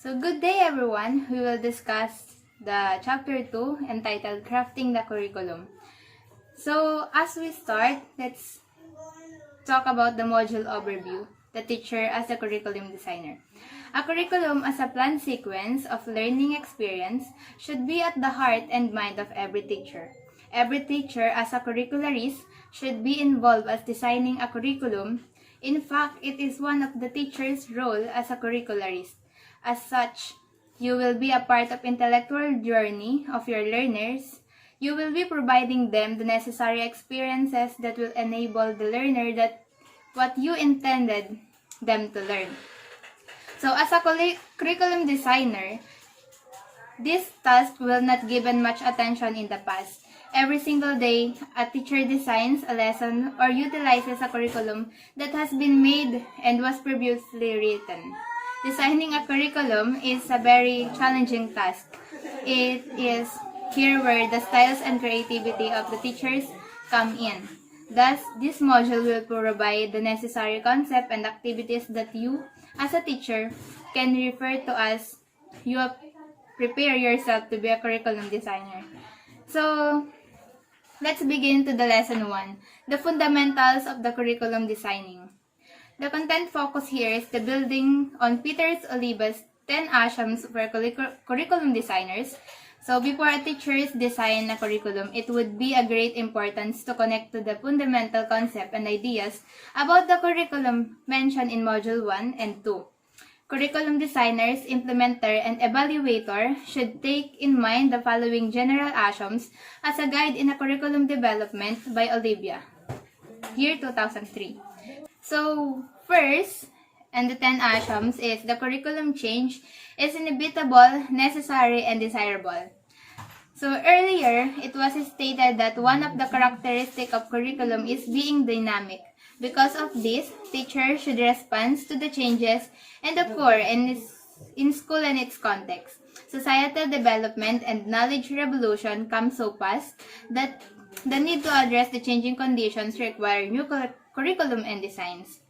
So good day everyone. We will discuss the chapter 2 entitled Crafting the Curriculum. So as we start, let's talk about the module overview, the teacher as a curriculum designer. A curriculum as a planned sequence of learning experience should be at the heart and mind of every teacher. Every teacher as a curricularist should be involved as designing a curriculum. In fact, it is one of the teacher's role as a curricularist. As such, you will be a part of intellectual journey of your learners. You will be providing them the necessary experiences that will enable the learner that what you intended them to learn. So as a curriculum designer, this task will not given much attention in the past. Every single day, a teacher designs a lesson or utilizes a curriculum that has been made and was previously written. Designing a curriculum is a very challenging task. It is here where the styles and creativity of the teachers come in. Thus, this module will provide the necessary concept and activities that you, as a teacher, can refer to as you prepare yourself to be a curriculum designer. So, let's begin to the lesson 1, the fundamentals of the curriculum designing. The content focus here is the building on Peter Oliva's 10 axioms for curriculum designers. So before a teacher design a curriculum, it would be a great importance to connect to the fundamental concept and ideas about the curriculum mentioned in Module 1 and 2. Curriculum designers, implementer, and evaluator should take in mind the following general axioms as a guide in a curriculum development by Olivia, year 2003. So, first, and the 10 axioms is the curriculum change is inevitable, necessary, and desirable. So, earlier, it was stated that one of the characteristics of curriculum is being dynamic. Because of this, teachers should respond to the changes and occur in school and its context. Societal development and knowledge revolution come so fast that the need to address the changing conditions require new curriculum and designs.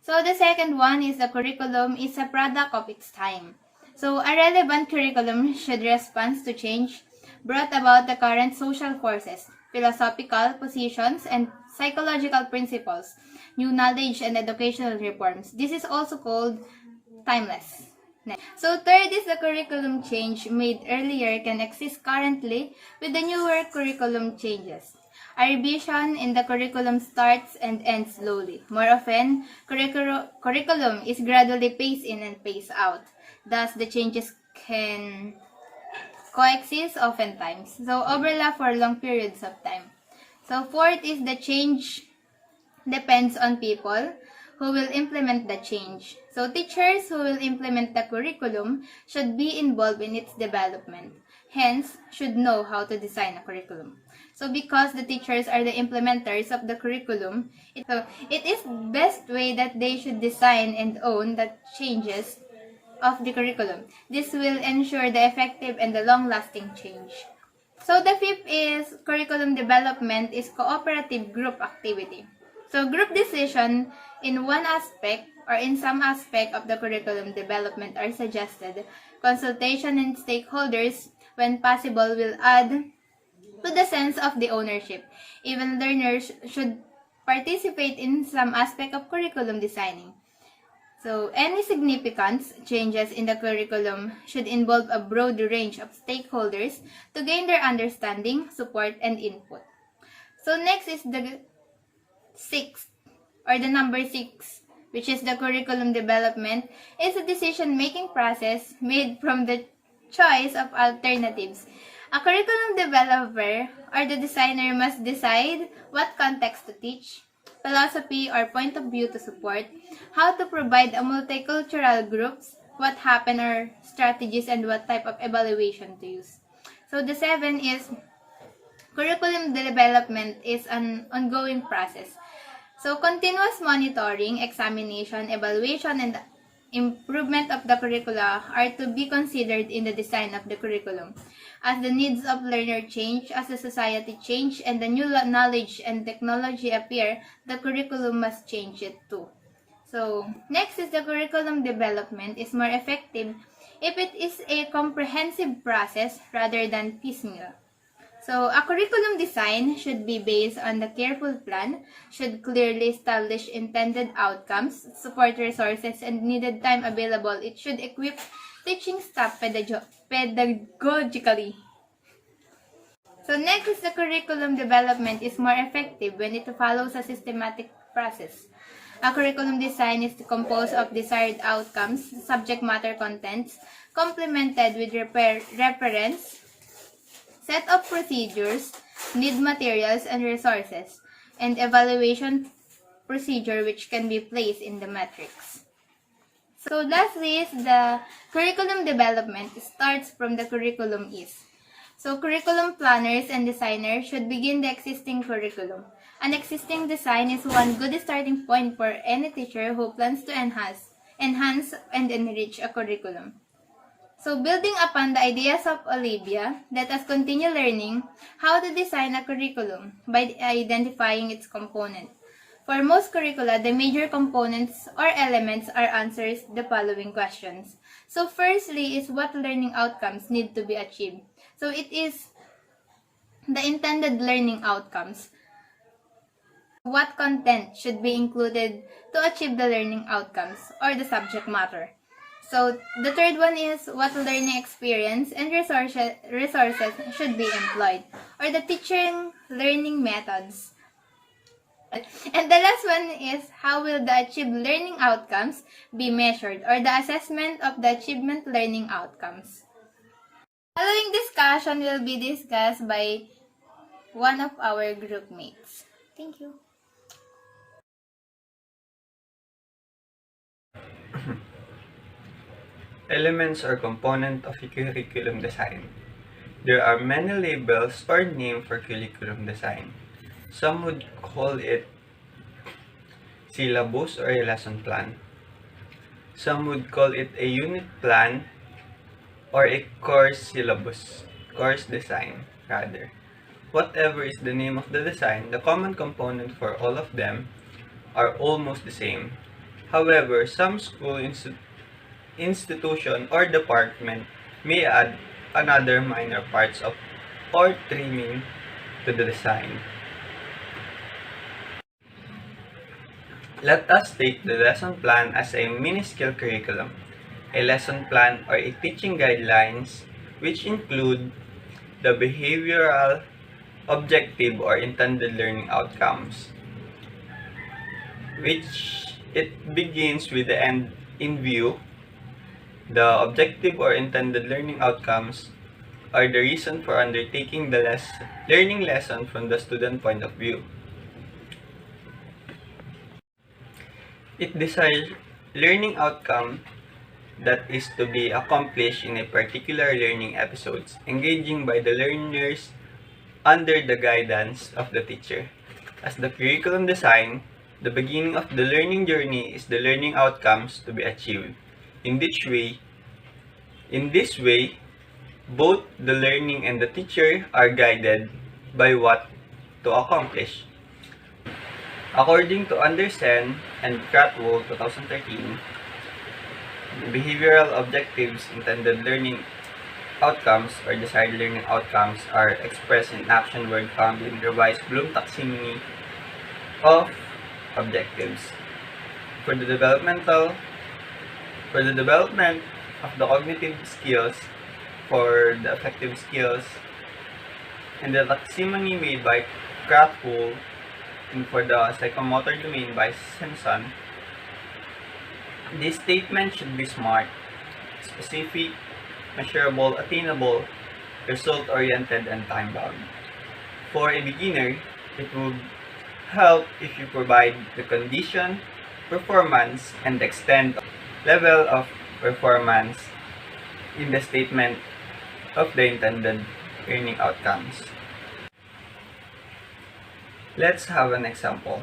So the second one is the curriculum is a product of its time. So a relevant curriculum should respond to change brought about the current social forces, philosophical positions, and psychological principles, new knowledge and educational reforms. This is also called timeless. So third is the curriculum change made earlier can exist currently with the newer curriculum changes. A revision in the curriculum starts and ends slowly. More often, curriculum is gradually phased in and phased out. Thus, the changes can coexist oftentimes, so overlap for long periods of time. So fourth is the change depends on people who will implement the change. So teachers who will implement the curriculum should be involved in its development. Hence, should know how to design a curriculum. So because the teachers are the implementers of the curriculum, it is best way that they should design and own the changes of the curriculum. This will ensure the effective and the long-lasting change. So the fifth is curriculum development is cooperative group activity. So group decision in one aspect or in some aspect of the curriculum development are suggested. Consultation and stakeholders, when possible, will add to the sense of the ownership. Even learners should participate in some aspect of curriculum designing. So, any significant changes in the curriculum should involve a broad range of stakeholders to gain their understanding, support, and input. So, next is the sixth, or the number 6, which is the curriculum development, is a decision-making process made from the choice of alternatives. A curriculum developer or the designer must decide what context to teach, philosophy or point of view to support, how to provide a multicultural groups, what happen or strategies, and what type of evaluation to use. So the 7 is curriculum development is an ongoing process. So continuous monitoring, examination, evaluation, and improvement of the curricula are to be considered in the design of the curriculum. As the needs of learner change, as the society change, and the new knowledge and technology appear, the curriculum must change it too. So, next is the curriculum development is more effective if it is a comprehensive process rather than piecemeal. So, a curriculum design should be based on the careful plan, should clearly establish intended outcomes, support resources, and needed time available. It should equip teaching staff pedagogically. So, next is the curriculum development is more effective when it follows a systematic process. A curriculum design is composed of desired outcomes, subject matter contents, complemented with reference, set of procedures, need materials and resources, and evaluation procedure which can be placed in the metrics. So lastly is the curriculum development starts from the curriculum is. So curriculum planners and designers should begin the existing curriculum. An existing design is one good starting point for any teacher who plans to enhance and enrich a curriculum. So building upon the ideas of Olivia, let us continue learning how to design a curriculum by identifying its components. For most curricula, the major components or elements are answers the following questions. So firstly is what learning outcomes need to be achieved. So it is the intended learning outcomes. What content should be included to achieve the learning outcomes or the subject matter. So the third one is what learning experience and resources should be employed, or the teaching learning methods. And the last one is how will the achieved learning outcomes be measured, or the assessment of the achievement learning outcomes. Following discussion will be discussed by one of our group mates. Thank you. Elements or component of a curriculum design. There are many labels or names for curriculum design. Some would call it syllabus or a lesson plan. Some would call it a unit plan or a course design rather. Whatever is the name of the design, the common component for all of them are almost the same. However, some school institution or department may add another minor parts of or trimming to the design. Let us take the lesson plan as a mini-scale curriculum. A lesson plan or a teaching guidelines which include the behavioral, objective, or intended learning outcomes, which it begins with the end in view. The objective or intended learning outcomes are the reason for undertaking the learning lesson from the student point of view. It desires learning outcome that is to be accomplished in a particular learning episodes, engaging by the learners under the guidance of the teacher. As the curriculum design, the beginning of the learning journey is the learning outcomes to be achieved. In this way, both the learning and the teacher are guided by what to accomplish. According to Anderson and Cratwell 2013, the behavioral objectives, intended learning outcomes, or desired learning outcomes are expressed in action word found in revised Bloom taxonomy of objectives. For the development of the cognitive skills, for the affective skills, and the taxonomy made by Cratwell, and for the psychomotor domain by Simpson, this statement should be SMART: specific, measurable, attainable, result-oriented, and time-bound. For a beginner, it would help if you provide the condition, performance, and extent level of performance in the statement of the intended learning outcomes. Let's have an example.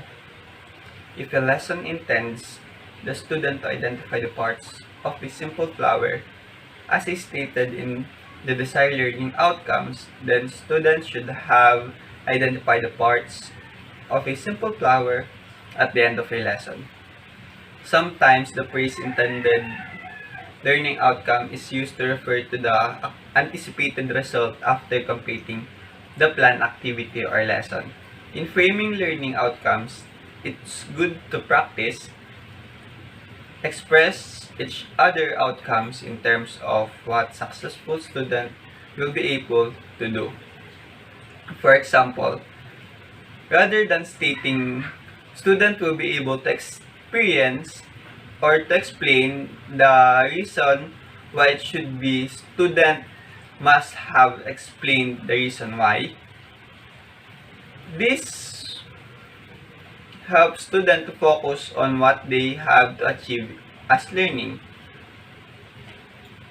If a lesson intends the student to identify the parts of a simple flower as is stated in the desired learning outcomes, then students should have identified the parts of a simple flower at the end of a lesson. Sometimes the phrase intended learning outcome is used to refer to the anticipated result after completing the planned activity or lesson. In framing learning outcomes, it's good to practice express each other outcomes in terms of what successful student will be able to do. For example, rather than stating student will be able to experience or to explain the reason why it should be, student must have explained the reason why. This helps student to focus on what they have to achieve as learning.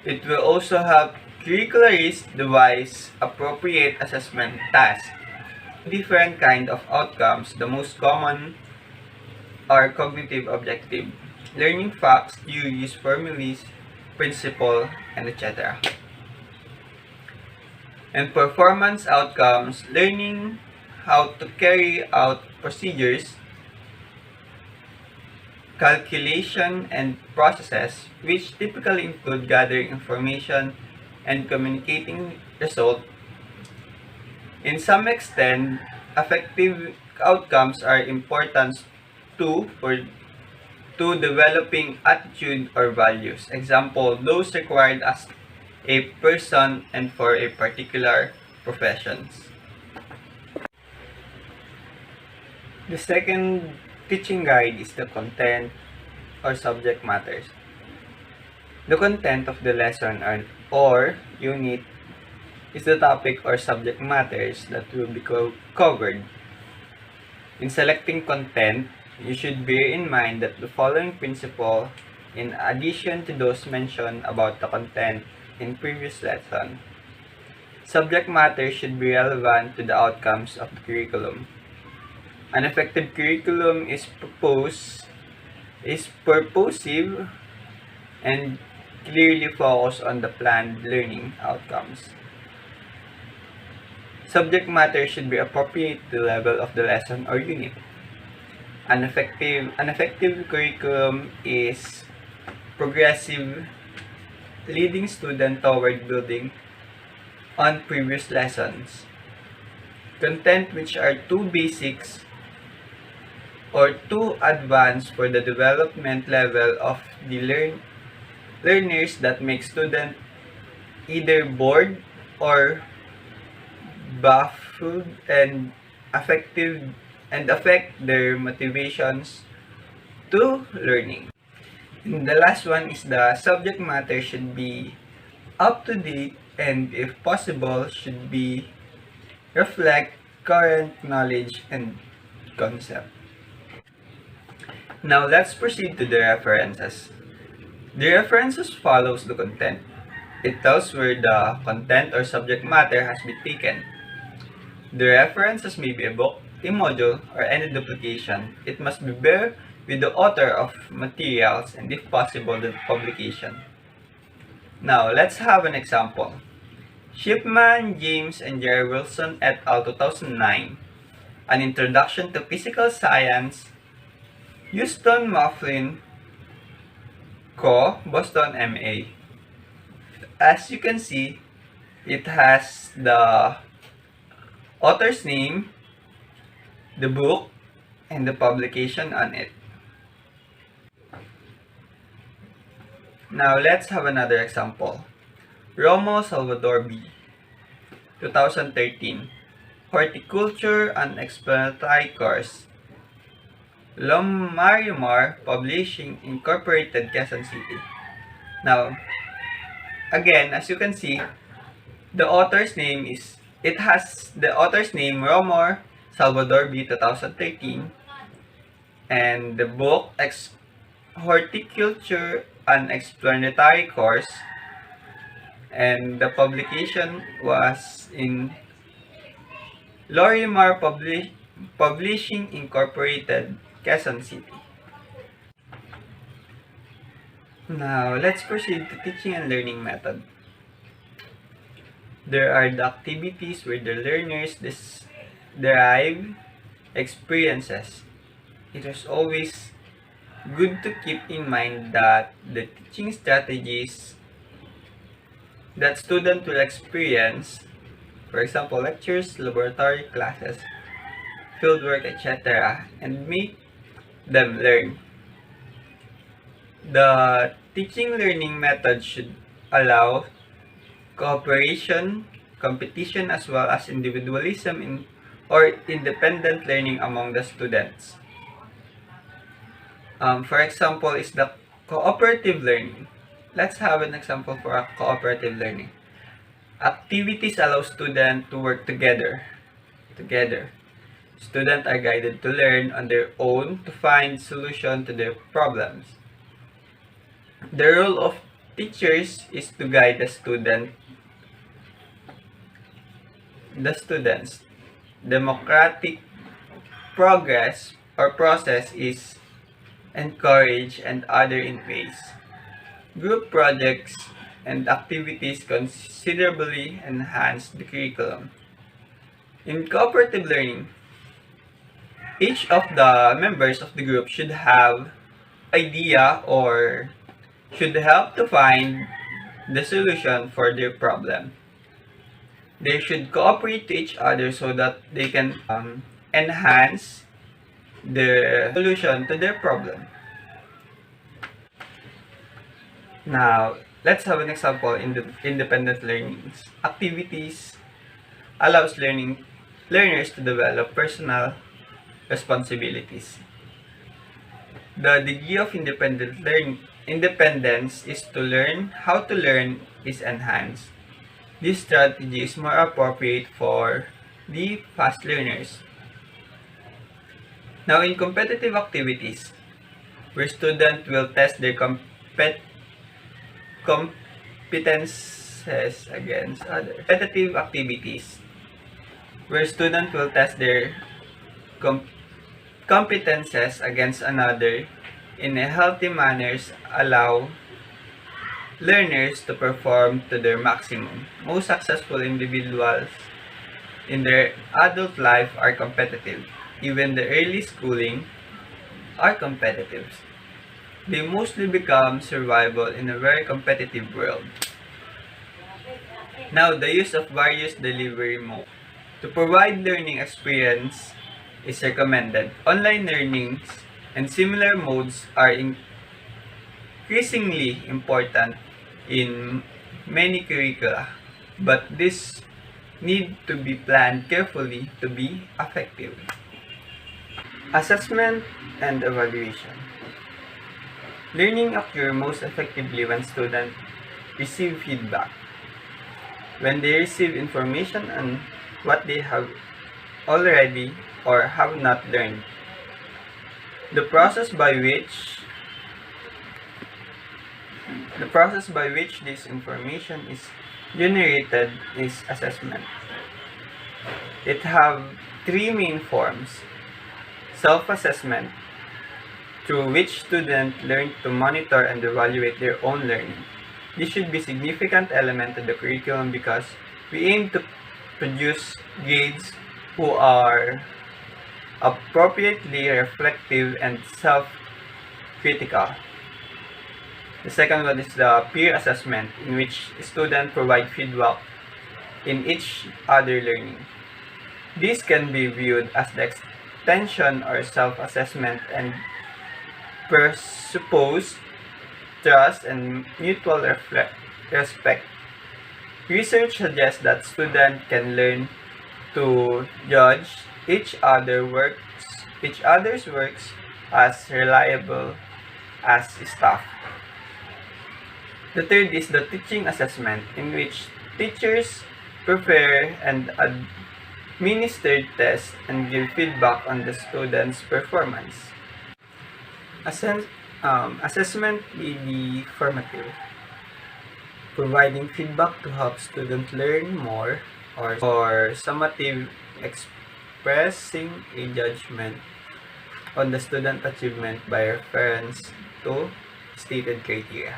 It will also help curricularists devise appropriate assessment tasks. Different kind of outcomes. The most common are cognitive objective, learning facts, theories, formulas, principle, and etc. And performance outcomes, learning how to carry out procedures, calculation, and processes, which typically include gathering information and communicating results. In some extent, affective outcomes are important too to developing attitude or values. Example, those required as a person and for a particular professions. The second teaching guide is the content or subject matters. The content of the lesson or unit is the topic or subject matters that will be covered. In selecting content, you should bear in mind that the following principle, in addition to those mentioned about the content in previous lesson. Subject matter should be relevant to the outcomes of the curriculum. An effective curriculum is purposive and clearly focused on the planned learning outcomes. Subject matter should be appropriate to the level of the lesson or unit. An effective curriculum is progressive, leading students toward building on previous lessons. Content which are too basics or too advanced for the development level of the learners that make students either bored or baffled and affect their motivations to learning. And the last one is the subject matter should be up to date and if possible should be reflect current knowledge and concept. Now let's proceed to the references. The references follows the content. It tells where the content or subject matter has been taken. The references may be a book, a module, or any duplication. It must be bear with the author of materials and if possible the publication. Now let's have an example. Shipman, James, and Jerry Wilson et al. 2009. An Introduction to Physical Science. Houston Mifflin Co. Boston MA. As you can see, it has the author's name, the book, and the publication on it. Now let's have another example. Romo Salvador B. 2013. Horticulture and Explanatory Course. Marimar Publishing Incorporated, Quezon City. Now, again, as you can see, the author's name Romo Salvador B. 2013, and the book Horticulture and Explanatory Course, and the publication was in Lorimar Publishing Incorporated, Quezon City. Now, let's proceed to teaching and learning method. There are the activities where the learners derive experiences. It is always good to keep in mind that the teaching strategies that student will experience, for example, lectures, laboratory classes, fieldwork, etc., and make them learn. The teaching learning method should allow cooperation, competition, as well as individualism or independent learning among the students. For example, is the cooperative learning. Let's have an example for a cooperative learning. Activities allow students to work together. Students are guided to learn on their own to find solution to their problems. The role of teachers is to guide the students. Democratic progress or process is encouraged and other in place. Group projects and activities considerably enhance the curriculum. In cooperative learning, each of the members of the group should have idea or should help to find the solution for their problem. They should cooperate to each other so that they can enhance the solution to their problem. Now, let's have an example in the independent learnings. Activities allows learners to develop personal responsibilities. The degree of independence is to learn how to learn is enhanced. This strategy is more appropriate for the fast learners. Now, in competitive activities, where students will test their competences against other competitive activities, where students will test their competences against another in a healthy manners allow learners to perform to their maximum. Most successful individuals in their adult life are competitive. Even the early schooling are competitive. They mostly become survival in a very competitive world. Now, the use of various delivery modes. To provide learning experience is recommended. Online learnings and similar modes are increasingly important in many curricula, but this need to be planned carefully to be effective. Assessment and evaluation. Learning occurs most effectively when students receive feedback. When they receive information on what they have already or have not learned. The process by which this information is generated is assessment. It have three main forms. Self-assessment, through which students learn to monitor and evaluate their own learning. This should be a significant element of the curriculum because we aim to produce grades who are appropriately reflective and self-critical. The second one is the peer assessment, in which students provide feedback in each other learning. This can be viewed as the extension or self-assessment and presuppose trust and mutual respect. Research suggests that students can learn to judge each other's works as reliable as staff. The third is the teaching assessment, in which teachers prepare and administer tests and give feedback on the students' performance. Assessment may be formative, providing feedback to help students learn more, or summative, expressing a judgment on the student achievement by reference to stated criteria.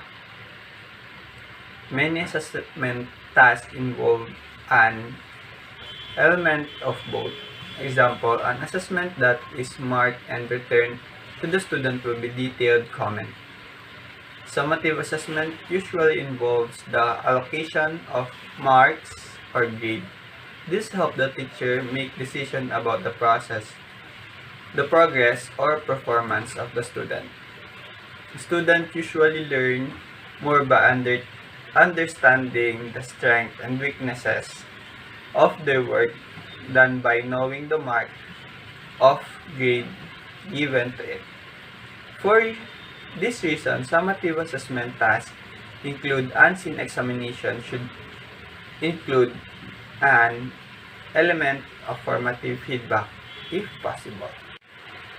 Many assessment tasks involve an element of both. Example, an assessment that is marked and returned to the student will be detailed comment. Summative assessment usually involves the allocation of marks or grade. This helps the teacher make decisions about the process, the progress, or performance of the student. Students usually learn more by understanding the strengths and weaknesses of their work than by knowing the mark of grade given to it. For this reason, summative assessment tasks include unseen examination should include an element of formative feedback if possible.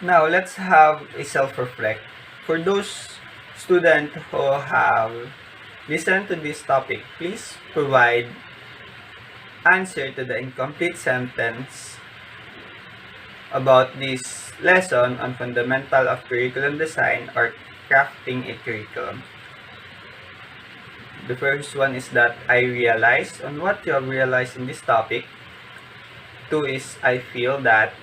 Now, let's have a self-reflect. For those students who have listened to this topic, please provide answer to the incomplete sentence about this lesson on fundamental of curriculum design or crafting a curriculum. The first one is that I realize on what you have realized in this topic. 2 is I feel that.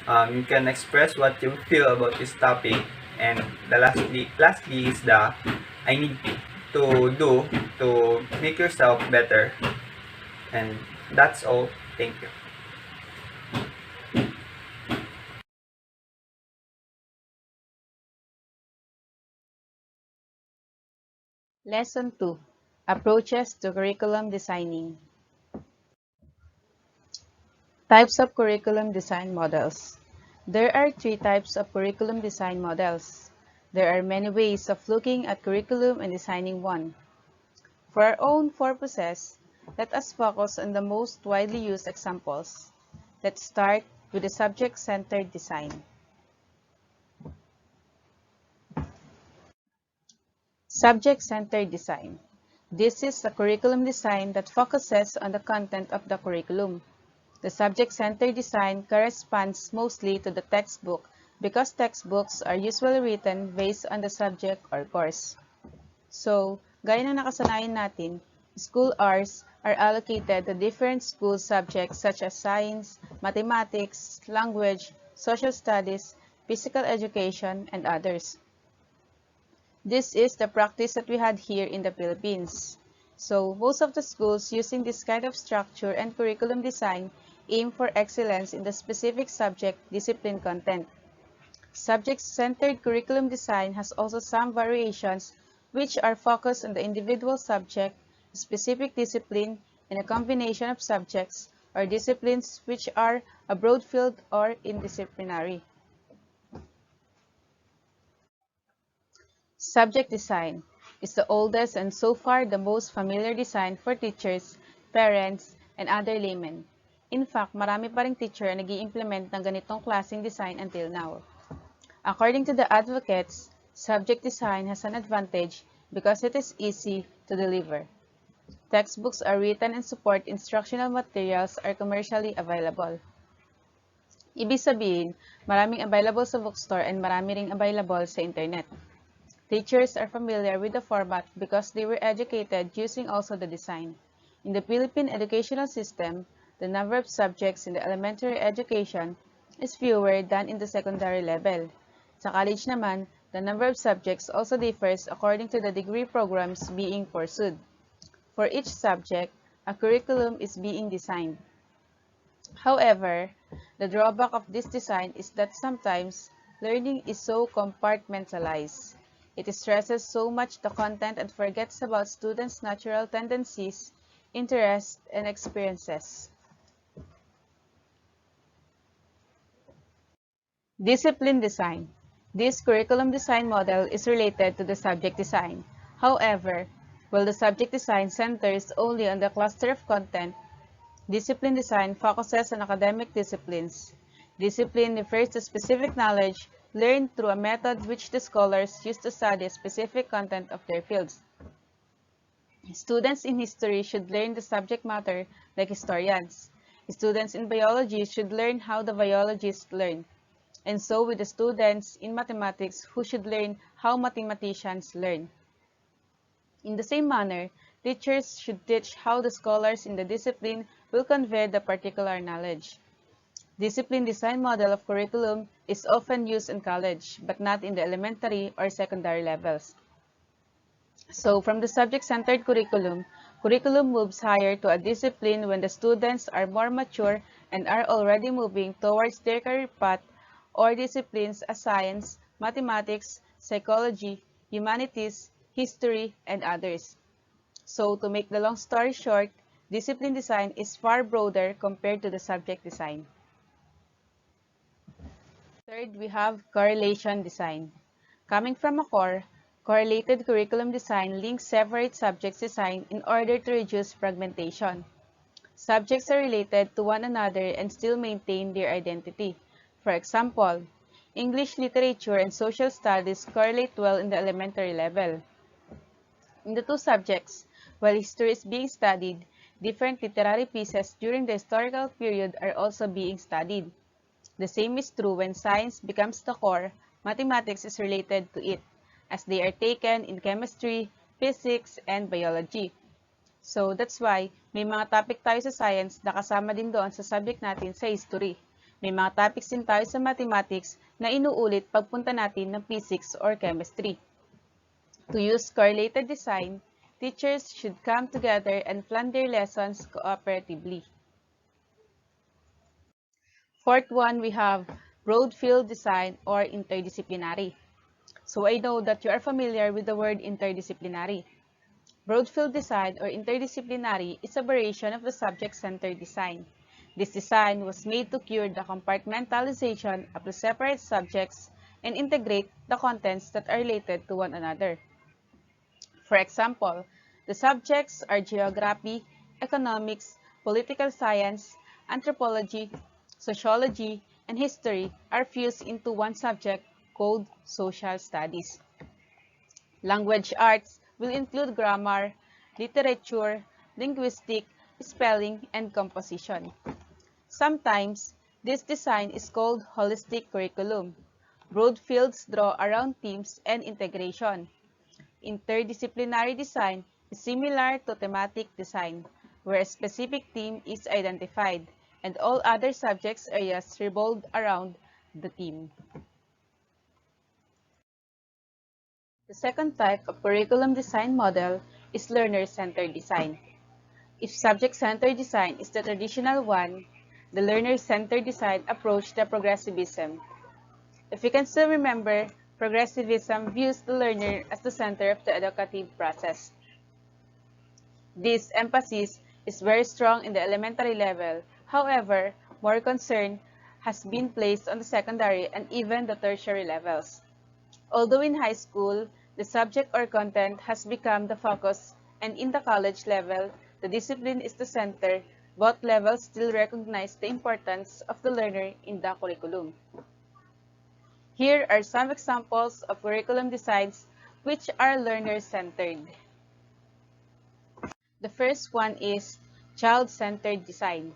You can express what you feel about this topic. And the lastly is the I need to do to make yourself better. And that's all. Thank you. Lesson 2. Approaches to Curriculum Designing. Types of Curriculum Design Models. There are 3 types of curriculum design models. There are many ways of looking at curriculum and designing one. For our own purposes, let us focus on the most widely used examples. Let's start with the subject-centered design. Subject-centered design. This is a curriculum design that focuses on the content of the curriculum. The subject-centered design corresponds mostly to the textbook because textbooks are usually written based on the subject or course. So, gaya ng nakasanayan natin, school hours are allocated to different school subjects such as science, mathematics, language, social studies, physical education, and others. This is the practice that we had here in the Philippines. So, most of the schools using this kind of structure and curriculum design aim for excellence in the specific subject discipline content. Subject-centered curriculum design has also some variations which are focused on the individual subject, specific discipline, and a combination of subjects or disciplines which are a broad field or interdisciplinary. Subject design is the oldest and so far the most familiar design for teachers, parents, and other laymen. In fact, marami pa ring teacher na nag-i-implement ng ganitong klaseng design until now. According to the advocates, subject design has an advantage because it is easy to deliver. Textbooks are written and support instructional materials are commercially available. Ibig sabihin, maraming available sa bookstore and marami ring available sa internet. Teachers are familiar with the format because they were educated using also the design. In the Philippine educational system, the number of subjects in the elementary education is fewer than in the secondary level. Sa college naman, the number of subjects also differs according to the degree programs being pursued. For each subject, a curriculum is being designed. However, the drawback of this design is that sometimes learning is so compartmentalized. It stresses so much the content and forgets about students' natural tendencies, interests, and experiences. Discipline design. This curriculum design model is related to the subject design. However, while the subject design centers only on the cluster of content, discipline design focuses on academic disciplines. Discipline refers to specific knowledge learned through a method which the scholars use to study a specific content of their fields. Students in history should learn the subject matter like historians. Students in biology should learn how the biologists learn. And so with the students in mathematics who should learn how mathematicians learn. In the same manner, teachers should teach how the scholars in the discipline will convey the particular knowledge. Discipline design model of curriculum is often used in college, but not in the elementary or secondary levels. So from the subject-centered curriculum moves higher to a discipline when the students are more mature and are already moving towards their career path, or disciplines as science, mathematics, psychology, humanities, history, and others. So to make the long story short, discipline design is far broader compared to the subject design. Third, we have correlation design. Coming from a core, correlated curriculum design links separate subjects design in order to reduce fragmentation. Subjects are related to one another and still maintain their identity. For example, English literature and social studies correlate well in the elementary level. In the two subjects, while history is being studied, different literary pieces during the historical period are also being studied. The same is true when science becomes the core, mathematics is related to it, as they are taken in chemistry, physics, and biology. So that's why may mga topic tayo sa science na kasama din doon sa subject natin sa history. May mga topics din tayo sa mathematics na inuulit pagpunta natin ng physics or chemistry. To use correlated design, teachers should come together and plan their lessons cooperatively. Fourth one, we have broad field design or interdisciplinary. So I know that you are familiar with the word interdisciplinary. Broad field design or interdisciplinary is a variation of the subject-centered design. This design was made to cure the compartmentalization of the separate subjects and integrate the contents that are related to one another. For example, the subjects are geography, economics, political science, anthropology, sociology, and history are fused into one subject called social studies. Language arts will include grammar, literature, linguistic, spelling, and composition. Sometimes, this design is called holistic curriculum. Broad fields draw around themes and integration. Interdisciplinary design is similar to thematic design, where a specific theme is identified and all other subjects areas revolve around the theme. The second type of curriculum design model is learner-centered design. If subject-centered design is the traditional one, the learner-centered design approach the progressivism. If you can still remember, progressivism views the learner as the center of the educative process. This emphasis is very strong in the elementary level. However, more concern has been placed on the secondary and even the tertiary levels. Although in high school, the subject or content has become the focus, and in the college level, the discipline is the center, both levels still recognize the importance of the learner in the curriculum. Here are some examples of curriculum designs which are learner-centered. The first one is child-centered design.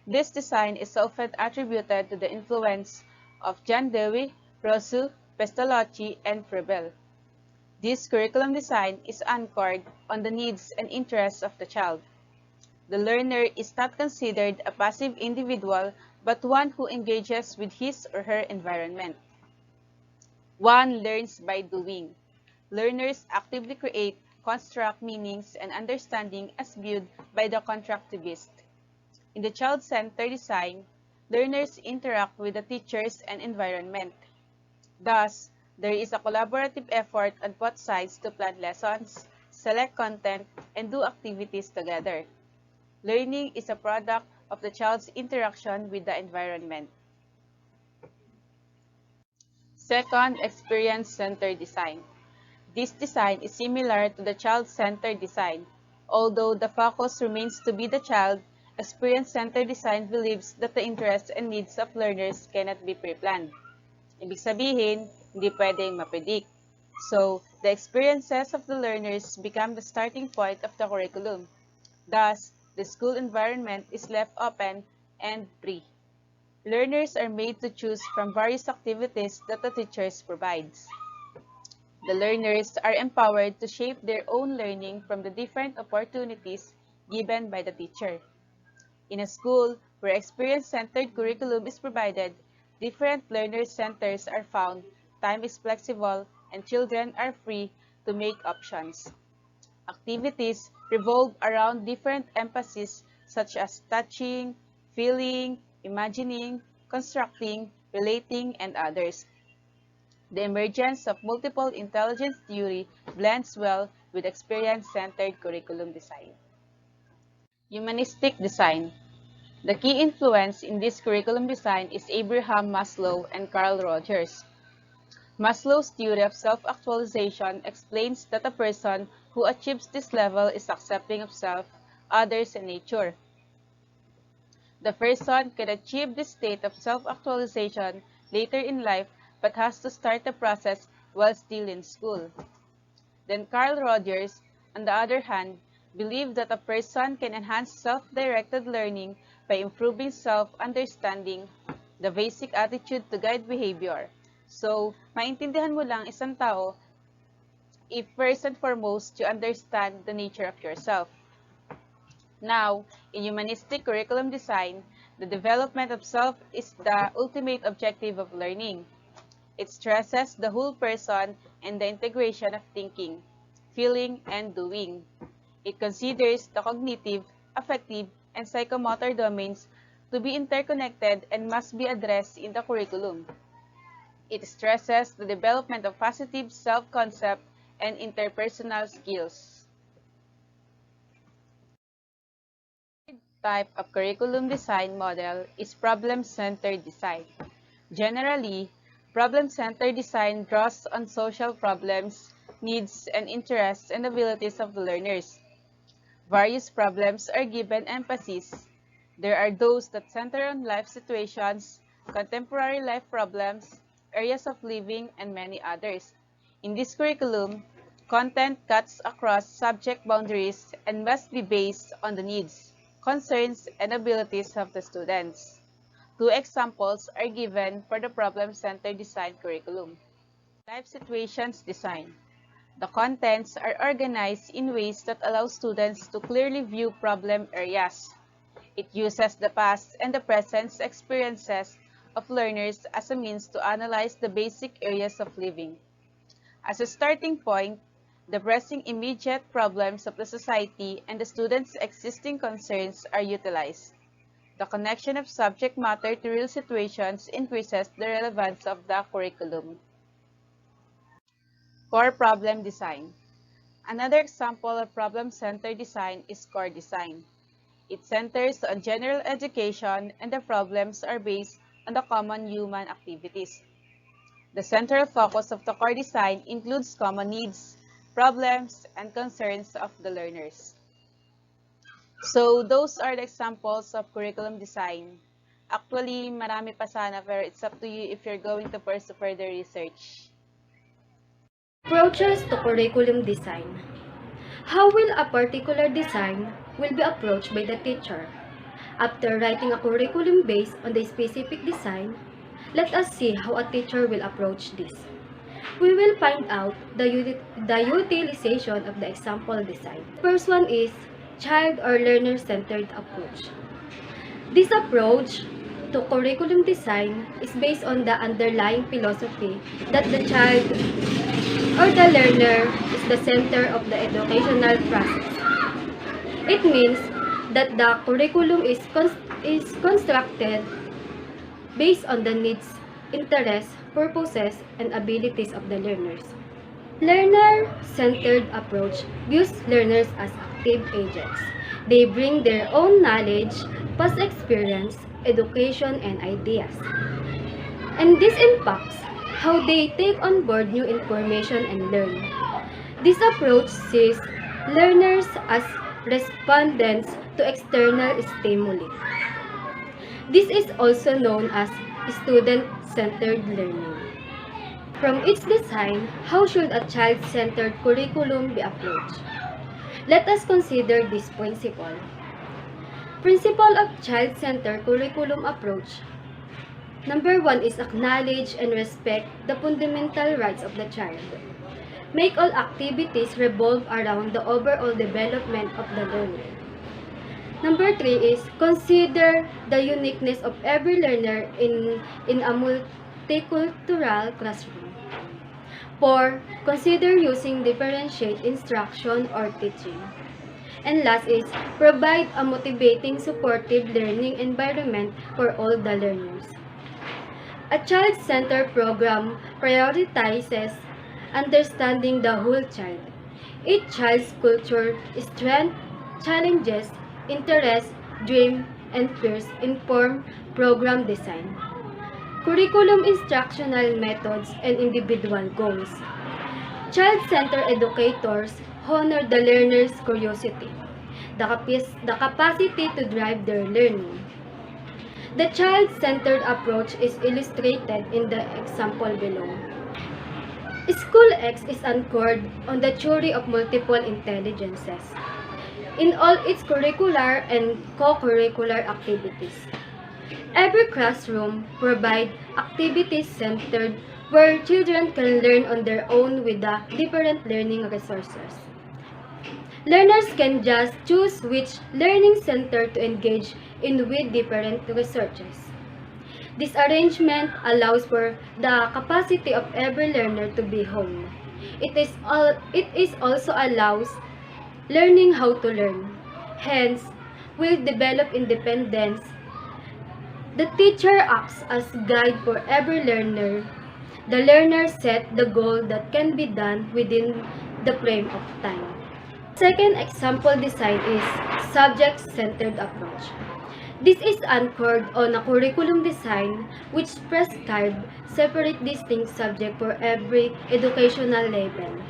This design is often attributed to the influence of John Dewey, Rousseau, Pestalozzi, and Froebel. This curriculum design is anchored on the needs and interests of the child. The learner is not considered a passive individual, but one who engages with his or her environment. One learns by doing. Learners actively create, construct meanings and understanding as viewed by the constructivist. In the child-centered design, learners interact with the teachers and environment. Thus, there is a collaborative effort on both sides to plan lessons, select content, and do activities together. Learning is a product of the child's interaction with the environment. Second, experience-centered design. This design is similar to the child-centered design. Although the focus remains to be the child, experience-centered design believes that the interests and needs of learners cannot be pre-planned. Ibig sabihin, hindi pwedeng ma-predict. So, the experiences of the learners become the starting point of the curriculum. Thus, the school environment is left open and free. Learners are made to choose from various activities that the teachers provides. The learners are empowered to shape their own learning from the different opportunities given by the teacher. In a school where experience-centered curriculum is provided, different learner centers are found, time is flexible, and children are free to make options. Activities revolve around different emphases such as touching, feeling, imagining, constructing, relating, and others. The emergence of multiple intelligence theory blends well with experience-centered curriculum design. Humanistic design. The key influence in this curriculum design is Abraham Maslow and Carl Rogers. Maslow's theory of self-actualization explains that a person who achieves this level is accepting of self, others, and nature. The person can achieve this state of self-actualization later in life but has to start the process while still in school. Then Carl Rogers, on the other hand, believed that a person can enhance self-directed learning by improving self-understanding, the basic attitude to guide behavior. So, maintindihan mo lang isang tao if first and foremost you understand the nature of yourself. Now, in humanistic curriculum design, the development of self is the ultimate objective of learning. It stresses the whole person and the integration of thinking, feeling, and doing. It considers the cognitive, affective, and psychomotor domains to be interconnected and must be addressed in the curriculum. It stresses the development of positive self-concept and interpersonal skills. The third type of curriculum design model is problem-centered design. Generally, problem-centered design draws on social problems, needs, and interests and abilities of the learners. Various problems are given emphasis. There are those that center on life situations, contemporary life problems, areas of living, and many others. In this curriculum, content cuts across subject boundaries and must be based on the needs, concerns, and abilities of the students. Two examples are given for the problem-centered design curriculum. Life situations design. The contents are organized in ways that allow students to clearly view problem areas. It uses the past and the present experiences of learners as a means to analyze the basic areas of living. As a starting point, the pressing immediate problems of the society and the students' existing concerns are utilized. The connection of subject matter to real situations increases the relevance of the curriculum. Core problem design. Another example of problem-centered design is core design. It centers on general education and the problems are based on the common human activities. The central focus of the core design includes common needs, problems, and concerns of the learners. So, those are the examples of curriculum design. Actually, marami pa sana, pero it's up to you if you're going to pursue further research. Approaches to curriculum design. How will a particular design will be approached by the teacher? After writing a curriculum based on the specific design, let us see how a teacher will approach this. We will find out the utilization of the example design. First one is child or learner-centered approach. This approach to curriculum design is based on the underlying philosophy that the child or the learner is the center of the educational process. It means that the curriculum is constructed based on the needs, interests, purposes, and abilities of the learners. Learner-centered approach views learners as active agents. They bring their own knowledge, past experience, education, and ideas. And this impacts how they take on board new information and learn. This approach sees learners as respondents to external stimuli. This is also known as student-centered learning. From its design, how should a child-centered curriculum be approached? Let us consider this principle. Principle of child-centered curriculum approach. Number 1 is acknowledge and respect the fundamental rights of the child. Make all activities revolve around the overall development of the learner. Number 3 is consider the uniqueness of every learner in a multicultural classroom. 4. Consider using differentiate instruction or teaching. And last is provide a motivating, supportive learning environment for all the learners. A child-centered program prioritizes understanding the whole child. Each child's culture, strength, challenges, interests, dreams, and fears inform program design. Curriculum instructional methods and individual goals. Child-centered educators honor the learner's curiosity, the capacity to drive their learning. The child-centered approach is illustrated in the example below. School X is anchored on the theory of multiple intelligences in all its curricular and co-curricular activities. Every classroom provides activities centered where children can learn on their own with the different learning resources. Learners can just choose which learning center to engage in with different researches. This arrangement allows for the capacity of every learner to be honed. It is also allows learning how to learn. Hence, will develop independence. The teacher acts as guide for every learner. The learner set the goal that can be done within the frame of time. Second example design is subject-centered approach. This is anchored on a curriculum design which prescribes separate distinct subjects for every educational level.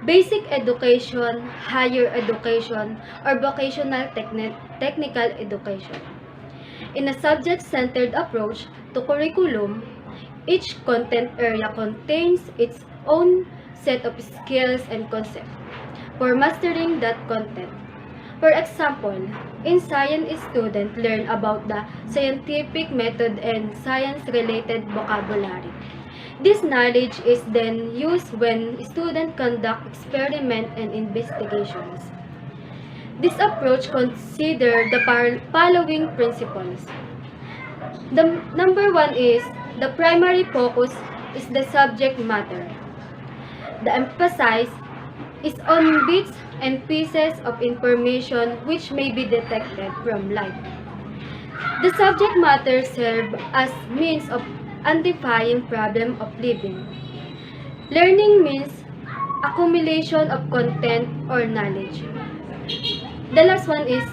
Basic education, higher education, or vocational technical education. In a subject-centered approach to curriculum, each content area contains its own set of skills and concepts for mastering that content. For example, in science, students learn about the scientific method and science-related vocabulary. This knowledge is then used when students conduct experiments and investigations. This approach considers the following principles. The number 1 is the primary focus is the subject matter. The emphasis is on bits and pieces of information which may be detected from life. The subject matter serves as means of identifying problem of living. Learning means accumulation of content or knowledge. The last one is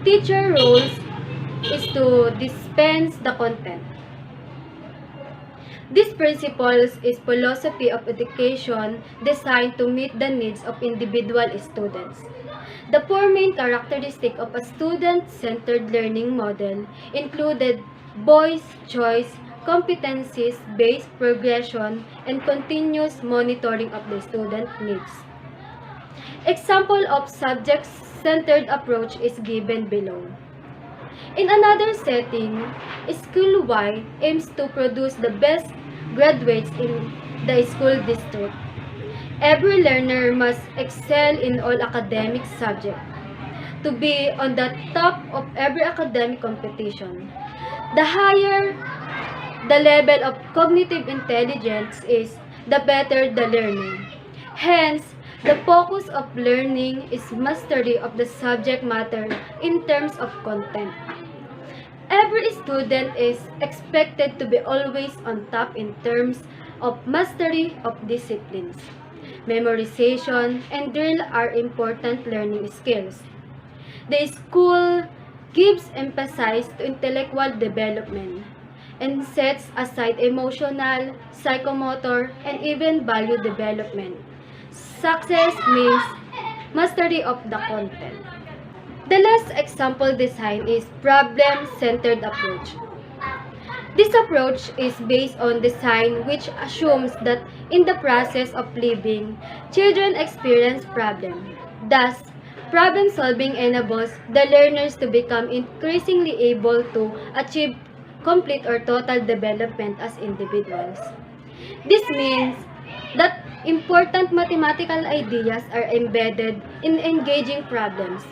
teacher roles is to dispense the content. These principles is philosophy of education designed to meet the needs of individual students. The 4 main characteristics of a student-centered learning model included voice, choice, competencies-based progression, and continuous monitoring of the student needs. Example of subject-centered approach is given below. In another setting, School Y aims to produce the best graduates in the school district. Every learner must excel in all academic subjects to be on the top of every academic competition. The higher the level of cognitive intelligence is, the better the learning. Hence, the focus of learning is mastery of the subject matter in terms of content. Every student is expected to be always on top in terms of mastery of disciplines. Memorization and drill are important learning skills. The school gives emphasis to intellectual development and sets aside emotional, psychomotor, and even value development. Success means mastery of the content. The last example design is problem-centered approach. This approach is based on design which assumes that in the process of living, children experience problems. Thus, problem solving enables the learners to become increasingly able to achieve complete or total development as individuals. This means that important mathematical ideas are embedded in engaging problems.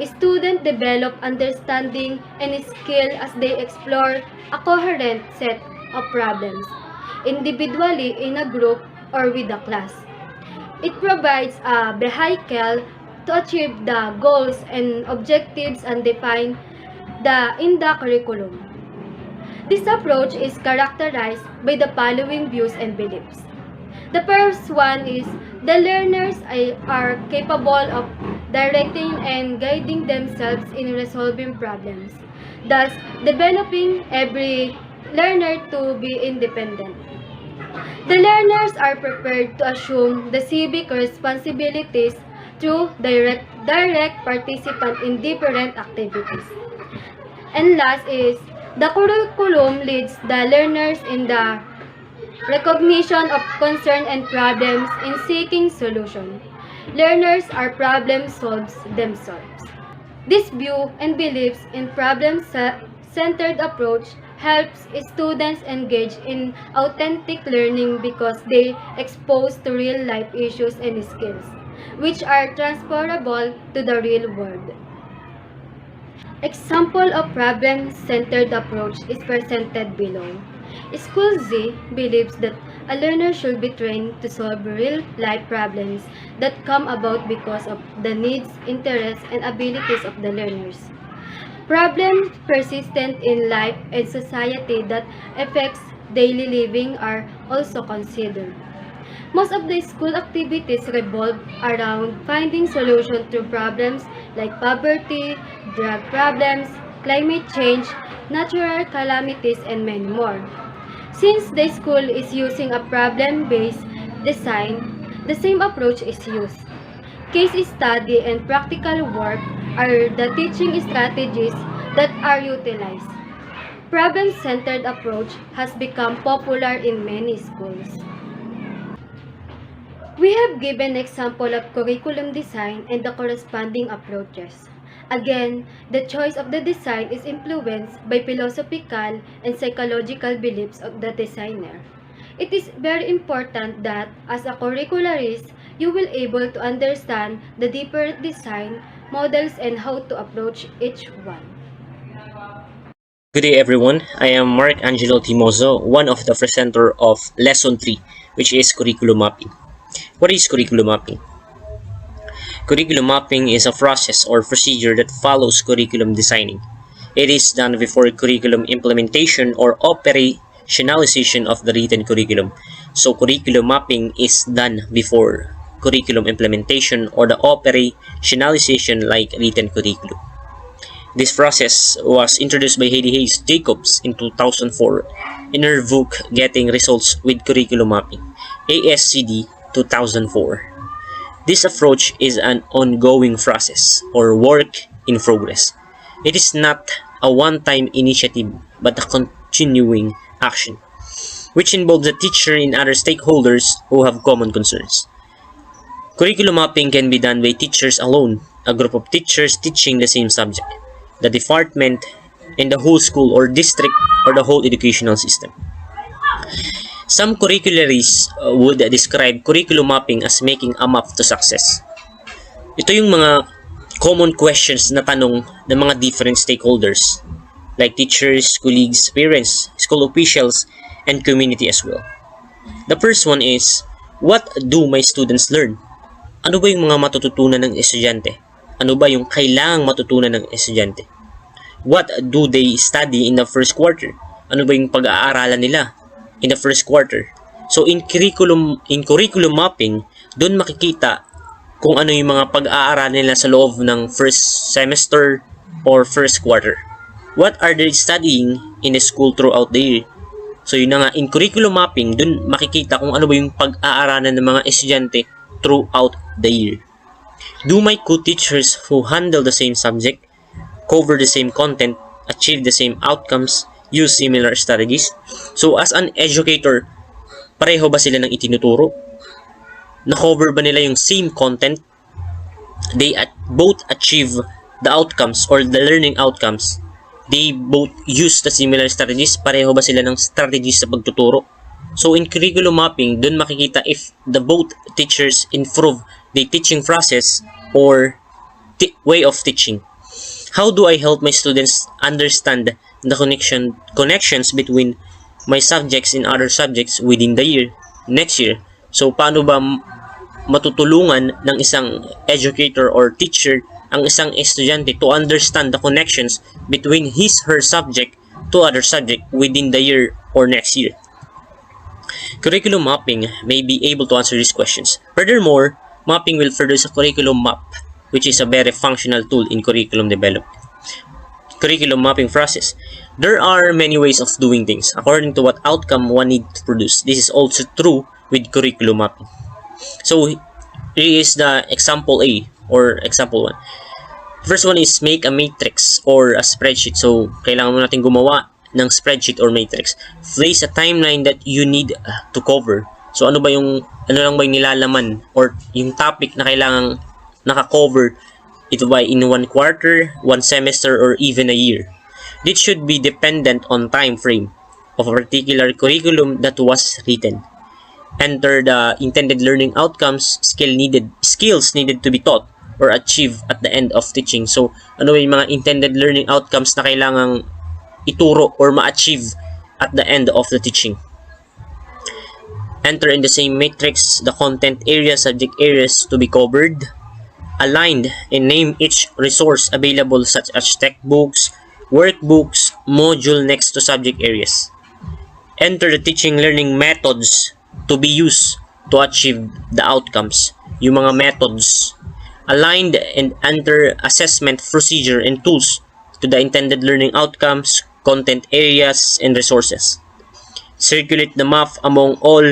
Students develop understanding and skill as they explore a coherent set of problems, individually, in a group, or with a class. It provides a vehicle to achieve the goals and objectives and define in the curriculum. This approach is characterized by the following views and beliefs. The first one is the learners are capable of directing and guiding themselves in resolving problems, thus developing every learner to be independent. The learners are prepared to assume the civic responsibilities through direct participant in different activities. And last is the curriculum leads the learners in the recognition of concern and problems in seeking solution. Learners are problem solvers themselves. This view and beliefs in problem-centered approach helps students engage in authentic learning because they expose to real-life issues and skills, which are transferable to the real world. Example of problem-centered approach is presented below. School Z believes that a learner should be trained to solve real-life problems that come about because of the needs, interests, and abilities of the learners. Problems persistent in life and society that affects daily living are also considered. Most of the school activities revolve around finding solutions to problems like poverty, drug problems, climate change, natural calamities, and many more. Since the school is using a problem-based design, the same approach is used. Case study and practical work are the teaching strategies that are utilized. Problem-centered approach has become popular in many schools. We have given example of curriculum design and the corresponding approaches. Again, the choice of the design is influenced by philosophical and psychological beliefs of the designer. It is very important that, as a curricularist, you will able to understand the different design models and how to approach each one. Good day everyone, I am Mark Angelo Timozo, one of the presenter of Lesson 3, which is Curriculum Mapping. What is curriculum mapping? Curriculum mapping is a process or procedure that follows curriculum designing. It is done before curriculum implementation or operationalization of the written curriculum. So curriculum mapping is done before curriculum implementation or the operationalization like written curriculum. This process was introduced by Heidi Hayes Jacobs in 2004 in her book Getting Results with Curriculum Mapping, ASCD 2004. This approach is an ongoing process or work in progress. It is not a one-time initiative but a continuing action, which involves the teacher and other stakeholders who have common concerns. Curriculum mapping can be done by teachers alone, a group of teachers teaching the same subject, the department, and the whole school or district or the whole educational system. Some curricularists would describe curriculum mapping as making a map to success. Ito yung mga common questions na tanong ng mga different stakeholders like teachers, colleagues, parents, school officials, and community as well. The first one is, what do my students learn? Ano ba yung mga matututunan ng estudyante? Ano ba yung kailangang matutunan ng estudyante? What do they study in the first quarter? Ano ba yung pag-aaralan nila in the first quarter? So in curriculum mapping, doon makikita kung ano yung mga pag-aaralan nila sa loob ng first semester or first quarter. What are they studying in the school throughout the year? So yun na nga, in curriculum mapping, doon makikita kung ano ba yung pag-aaralan ng mga estudyante throughout the year. Do my co-teachers who handle the same subject, cover the same content, achieve the same outcomes, use similar strategies? So as an educator, pareho ba sila ng itinuturo? Na-cover ba nila yung same content? They both achieve the outcomes or the learning outcomes. They both use the similar strategies. Pareho ba sila ng strategies sa pagtuturo? So in curriculum mapping, dun makikita if the both teachers improve the teaching process or way of teaching. How do I help my students understand the connections between my subjects and other subjects within the year, next year? So, paano ba matutulungan ng isang educator or teacher ang isang estudyante to understand the connections between her subject to other subject within the year or next year? Curriculum mapping may be able to answer these questions. Furthermore, mapping will produce a curriculum map, which is a very functional tool in curriculum development. Curriculum mapping process. There are many ways of doing things according to what outcome one needs to produce. This is also true with curriculum mapping. So, here is the example A or example 1. First one is make a matrix or a spreadsheet. So, kailangan mo natin gumawa ng spreadsheet or matrix. Place a timeline that you need to cover. So, ano lang ba yung nilalaman or yung topic na kailangang naka-cover ito ba in 1 quarter, 1 semester, or even a year. This should be dependent on time frame of a particular curriculum that was written. Enter the intended learning outcomes, skills needed to be taught or achieved at the end of teaching. So, ano yung mga intended learning outcomes na kailangang ituro or ma-achieve at the end of the teaching. Enter in the same matrix the content areas, subject areas to be covered, aligned, and name each resource available such as textbooks, workbooks, module next to subject areas. Enter the teaching learning methods to be used to achieve the outcomes. Yung mga methods. Aligned and enter assessment procedure and tools to the intended learning outcomes, content areas, and resources. Circulate the map among all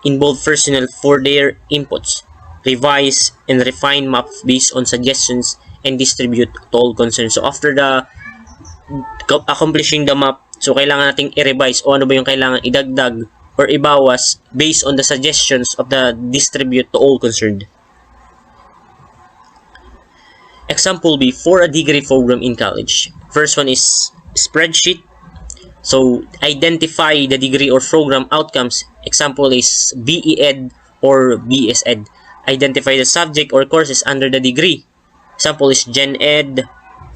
involved personnel for their inputs. Revise and refine map based on suggestions and distribute to all concerned. So after the accomplishing the map, so kailangan nating i-revise o ano ba yung kailangan idagdag or ibawas based on the suggestions of the distribute to all concerned. Example B, for a degree program in college. First one is spreadsheet. So, identify the degree or program outcomes. Example is BE Ed or BS Ed. Identify the subject or courses under the degree. Example is Gen Ed,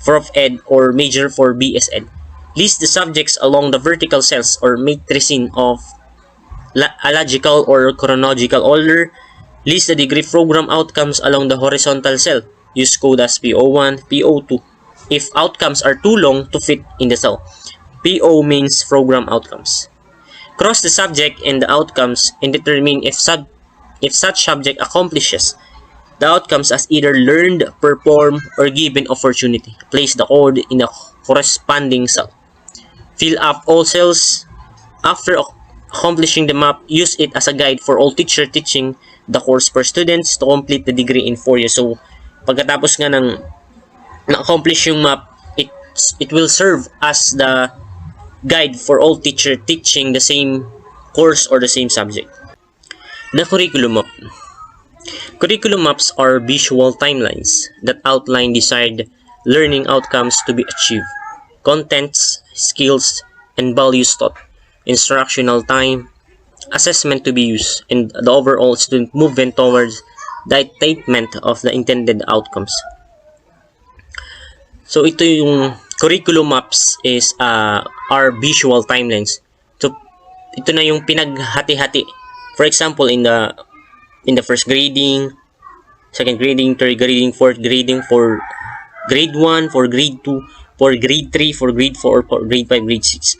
Prof Ed, or major for BS Ed. List the subjects along the vertical cells or matricing of logical or chronological order. List the degree program outcomes along the horizontal cell. Use code as PO1, PO2. If outcomes are too long to fit in the cell. PO means program outcomes. Cross the subject and the outcomes and determine if such subject accomplishes the outcomes as either learned, performed, or given opportunity. Place the code in the corresponding cell. Fill up all cells. After accomplishing the map, use it as a guide for all teacher teaching the course for students to complete the degree in 4 years. So, pagkatapos nga ng na-accomplish yung map, it will serve as the guide for all teacher teaching the same course or the same subject. The curriculum map. Curriculum maps are visual timelines that outline desired learning outcomes to be achieved, contents, skills, and values taught, instructional time, assessment to be used, and the overall student movement towards the attainment of the intended outcomes. So ito yung curriculum maps is are visual timelines. So ito na yung pinaghati-hati. For example, in the first grading, second grading, third grading, fourth grading for grade 1, for grade 2, for grade 3, for grade 4, for grade 5, grade 6.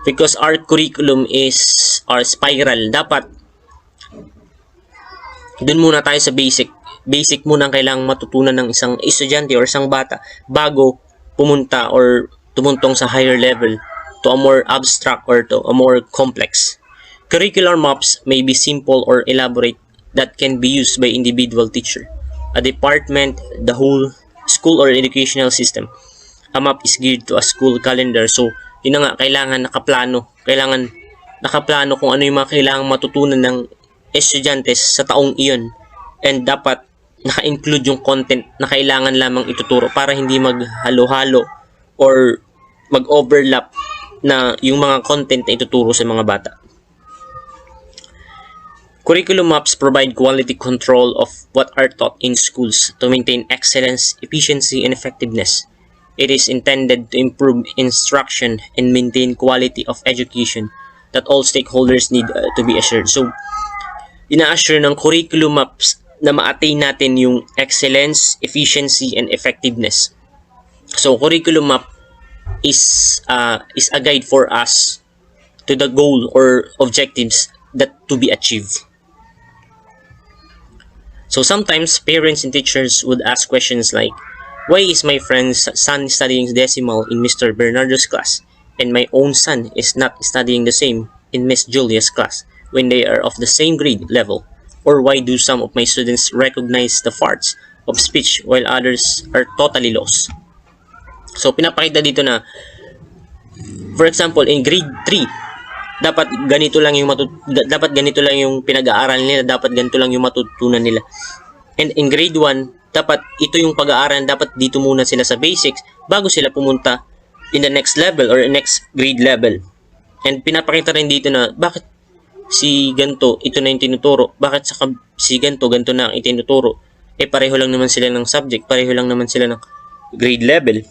Because our curriculum is our spiral, dapat dun muna tayo sa basic. Basic muna ang kailangang matutunan ng isang estudyante or isang bata bago pumunta or tumuntong sa higher level to a more abstract or to a more complex. Curricular maps may be simple or elaborate that can be used by individual teacher, a department, the whole school or educational system. A map is geared to a school calendar. So, yun na nga, kailangan nakaplano. Kailangan nakaplano kung ano yung mga kailangang matutunan ng estudyantes sa taong iyon. And dapat naka-include yung content na kailangan lamang ituturo para hindi maghalo-halo or mag-overlap na yung mga content na ituturo sa mga bata. Curriculum maps provide quality control of what are taught in schools to maintain excellence, efficiency, and effectiveness. It is intended to improve instruction and maintain quality of education that all stakeholders need to be assured. So, ina-assure ng curriculum maps na ma-attain natin yung excellence, efficiency, and effectiveness. So, curriculum map is a guide for us to the goal or objectives that to be achieved. So sometimes parents and teachers would ask questions like, why is my friend's son studying decimal in Mr. Bernardo's class and my own son is not studying the same in Miss Julia's class when they are of the same grade level? Or why do some of my students recognize the parts of speech while others are totally lost? So pinapakita dito na, for example, in grade 3, dapat ganito lang yung pinag-aaral nila, dapat ganito lang yung matutunan nila. And in grade 1, dapat ito yung pag-aaral, dapat dito muna sila sa basics bago sila pumunta in the next level or next grade level. And pinapakita rin dito na bakit si ganto ito na yung tinuturo, bakit si ganto na ang itinuturo. Pareho lang naman sila ng subject, pareho lang naman sila ng grade level.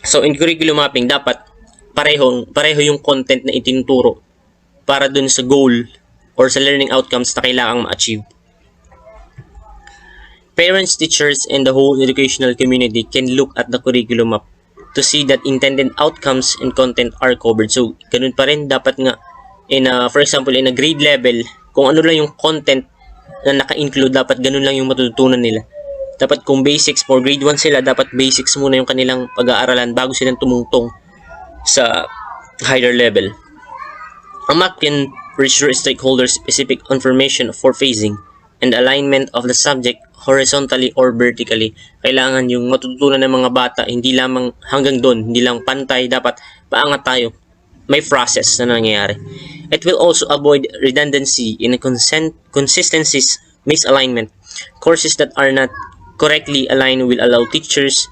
So in curriculum mapping, dapat pareho yung content na itinuturo para dun sa goal or sa learning outcomes na kailangang ma-achieve. Parents, teachers, and the whole educational community can look at the curriculum map to see that intended outcomes and content are covered. So, ganun pa rin, dapat nga, for example, in a grade level, kung ano lang yung content na naka-include, dapat ganun lang yung matututunan nila. Dapat kung basics for grade 1 sila, dapat basics muna yung kanilang pag-aaralan bago silang tumungtong sa higher level. A map can reassure stakeholders specific information for phasing and alignment of the subject horizontally or vertically. Kailangan yung matututunan ng mga bata, hindi lamang hanggang doon, hindi lang pantay, dapat paangat tayo. May process na nangyayari. It will also avoid redundancy in consistencies, misalignment. Courses that are not correctly aligned will allow teachers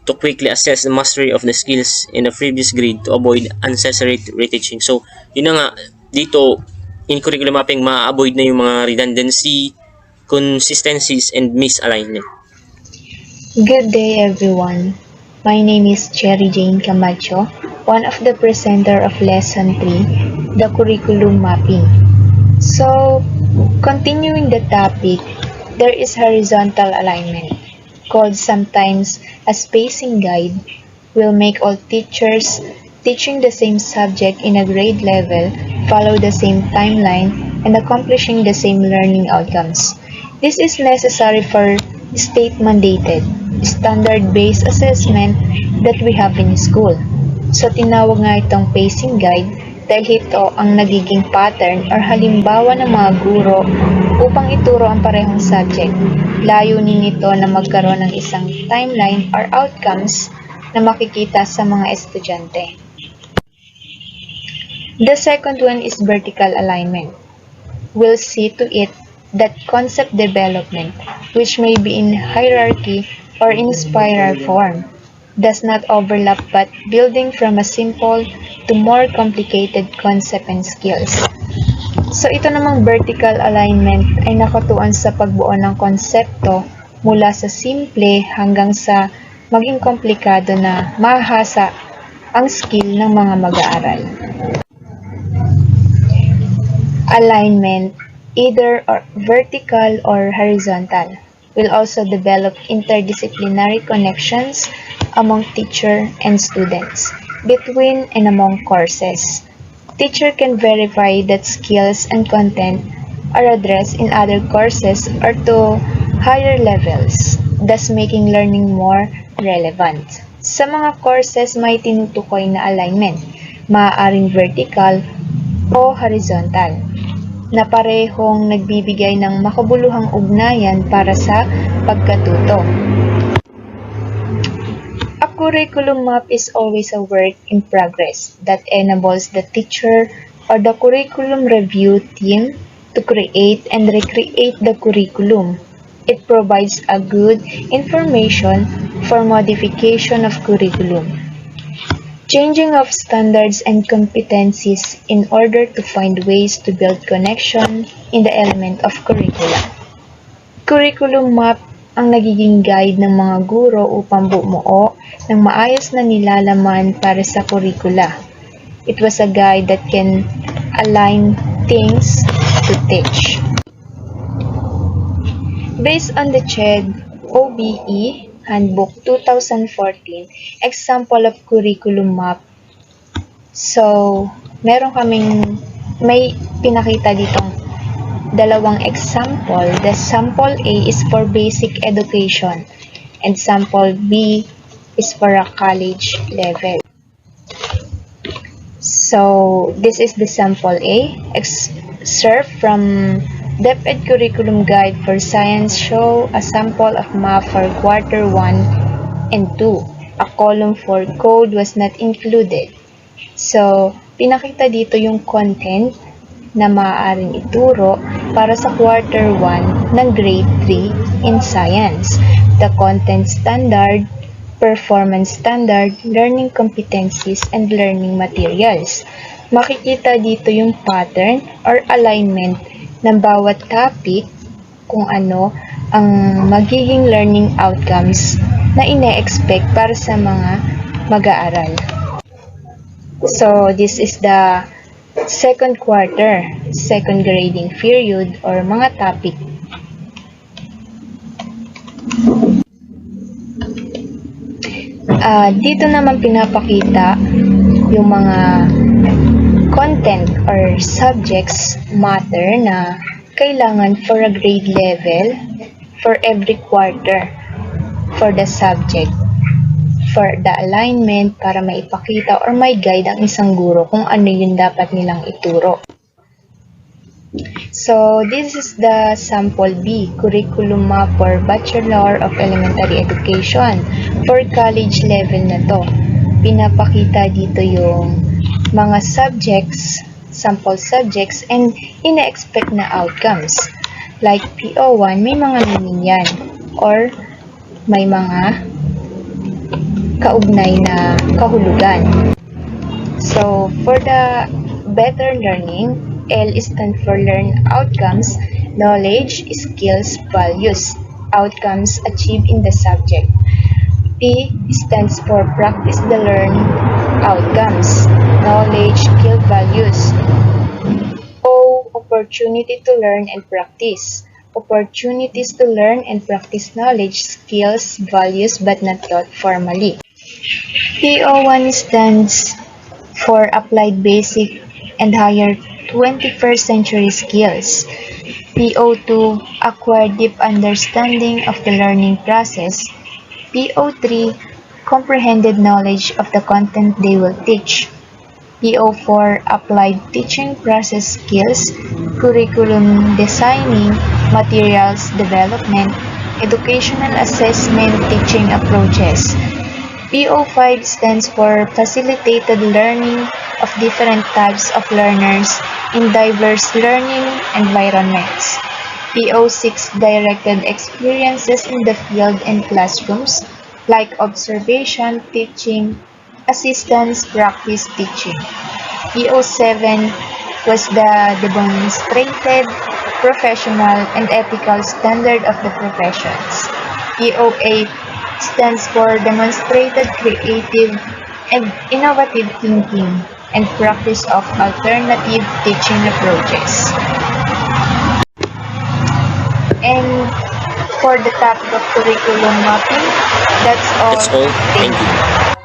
to quickly assess the mastery of the skills in the previous grade to avoid unnecessary reteaching. So, yun na nga, dito, in curriculum mapping, ma-avoid na yung mga redundancy, consistencies, and misalignment. Good day, everyone. My name is Cherry Jane Camacho, one of the presenter of Lesson 3, the curriculum mapping. So, continuing the topic, there is horizontal alignment, called sometimes a spacing guide, will make all teachers teaching the same subject in a grade level follow the same timeline and accomplishing the same learning outcomes. This is necessary for state-mandated, standard-based assessment that we have in school. So tinawag nga itong pacing guide dahil ito ang nagiging pattern or halimbawa ng mga guro upang ituro ang parehong subject. Layunin nito na magkaroon ng isang timeline or outcomes na makikita sa mga estudyante. The second one is vertical alignment. We'll see to it that concept development, which may be in hierarchy or in spiral form, does not overlap but building from a simple to more complicated concept and skills. So ito namang vertical alignment ay nakatuon sa pagbuo ng konsepto mula sa simple hanggang sa maging komplikado na mahasa ang skill ng mga mag-aaral. Alignment, either vertical or horizontal, will also develop interdisciplinary connections among teacher and students, between and among courses. Teacher can verify that skills and content are addressed in other courses or to higher levels, thus making learning more relevant. Sa mga courses may tinutukoy na alignment, maaaring vertical o horizontal, na parehong nagbibigay ng makabuluhang ugnayan para sa pagkatuto. A curriculum map is always a work in progress that enables the teacher or the curriculum review team to create and recreate the curriculum. It provides a good information for modification of curriculum. Changing of standards and competencies in order to find ways to build connection in the element of curricula. Curriculum map ang nagiging guide ng mga guro upang bumuo ng maayos na nilalaman para sa curricula. It was a guide that can align things to teach. Based on the CHED OBE Handbook 2014, example of curriculum map. So, may pinakita ditong dalawang example. The sample A is for basic education and sample B is for a college level. So, this is the sample A. Excerpt from DepEd Curriculum Guide for Science show a sample of map for quarter 1 and 2. A column for code was not included. So, pinakita dito yung content na maaaring ituro para sa quarter 1 ng grade 3 in science. The content standard, performance standard, learning competencies, and learning materials. Makikita dito yung pattern or alignment ng bawat topic kung ano ang magiging learning outcomes na ine-expect para sa mga mag-aaral. So, this is the second quarter, second grading period or mga topic. Dito naman pinapakita yung mga content or subjects matter na kailangan for a grade level for every quarter for the subject, for the alignment para maipakita or may guide ang isang guro kung ano yung dapat nilang ituro. So, this is the sample B, curriculum map for Bachelor of Elementary Education. For college level na to, pinapakita dito yung mga subjects, sample subjects, and ina-expect na outcomes. Like PO1, may mga meaning yan, or may mga kaugnay na kahulugan. So, for the better learning, L stands for learn outcomes, knowledge, skills, values, outcomes achieved in the subject. P stands for practice the learned outcomes, knowledge, skill, values. O, opportunity to learn and practice, opportunities to learn and practice knowledge, skills, values, but not taught formally. PO1 stands for applied basic and higher 21st century skills. PO2, acquire deep understanding of the learning process. PO3, comprehended knowledge of the content they will teach. PO4, applied teaching process skills, curriculum designing, materials development, educational assessment teaching approaches. PO5 stands for facilitated learning of different types of learners in diverse learning environments. PO6 directed experiences in the field and classrooms, like observation, teaching, assistance, practice, teaching. PO7 was the demonstrated professional and ethical standard of the professions. PO8 stands for demonstrated creative and innovative thinking and practice of alternative teaching approaches. And for the topic of curriculum mapping, that's all. Thank you.